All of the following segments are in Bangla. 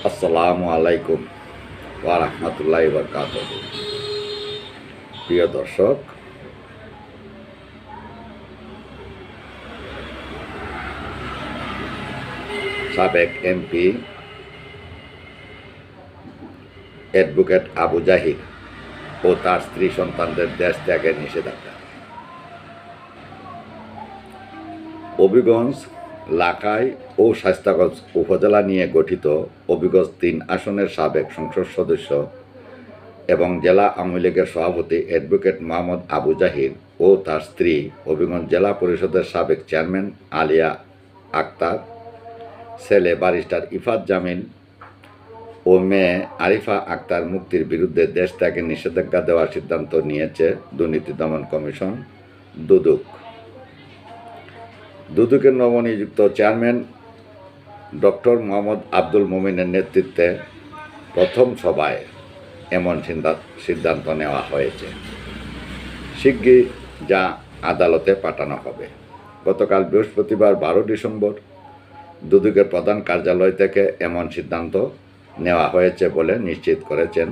আসসালামু আলাইকুম ওয়া রাহমাতুল্লাহি ওয়া বারাকাতুহু। প্রিয় দর্শক, সাবেক এমপি অ্যাডভোকেট আবু জাহির ও তার স্ত্রী সন্তানদের দেশ ত্যাগের নিষেধাজ্ঞা। হবিগঞ্জ, লাখাই ও শায়েস্তাগঞ্জ উপজেলা নিয়ে গঠিত হবিগঞ্জ ৩ আসনের সাবেক সংসদ সদস্য এবং জেলা আওয়ামী লীগের সভাপতি অ্যাডভোকেট মোহাম্মদ আবু জাহির ও তার স্ত্রী, হবিগঞ্জ জেলা পরিষদের সাবেক চেয়ারম্যান আলিয়া আক্তার, ছেলে ব্যারিস্টার ইফাত জামিল ও মেয়ে আরিফা আক্তার মুক্তির বিরুদ্ধে দেশ ত্যাগের নিষেধাজ্ঞা দেওয়ার সিদ্ধান্ত নিয়েছে দুর্নীতি দমন কমিশন দুদক। দুদকের নবনিযুক্ত চেয়ারম্যান ডক্টর মোহাম্মদ আব্দুল মোমিনের নেতৃত্বে প্রথম সভায় এমন সিদ্ধান্ত নেওয়া হয়েছে। শিগগির যা আদালতে পাঠানো হবে। গতকাল বৃহস্পতিবার 12 ডিসেম্বর দুদকের প্রধান কার্যালয় থেকে এমন সিদ্ধান্ত নেওয়া হয়েছে বলে নিশ্চিত করেছেন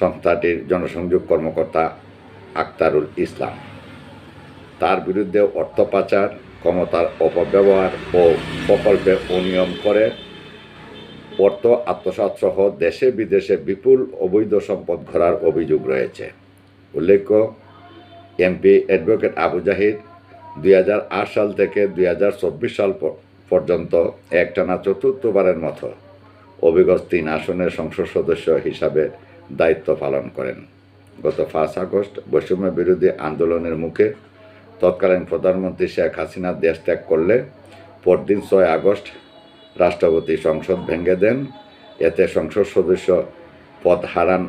সংস্থাটির জনসংযোগ কর্মকর্তা আক্তারুল ইসলাম। তার বিরুদ্ধে অর্থ পাচার, ক্ষমতার অপব্যবহার ও প্রকল্পে অনিয়ম করে অর্থ আত্মসাৎসহ দেশে বিদেশে বিপুল অবৈধ সম্পদ গড়ার অভিযোগ রয়েছে। উল্লেখ্য, এমপি অ্যাডভোকেট আবু জাহির 2008 সাল থেকে 2024 সাল পর্যন্ত একটানা চতুর্থবারের মতো হবিগঞ্জ 3 আসনের সংসদ সদস্য হিসাবে দায়িত্ব পালন করেন। গত 5 আগস্ট বৈষম্য বিরোধী আন্দোলনের মুখে তৎকালীন প্রধানমন্ত্রী শেখ হাসিনা দেশ ত্যাগ করলে পরদিন 6 আগস্ট রাষ্ট্রপতি সংসদ ভেঙে দেন। এতে সংসদ সদস্য পদ হারান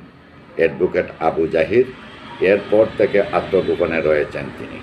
অ্যাডভোকেট আবু জাহির। এরপর থেকে আত্মগোপনে রয়েছেন তিনি।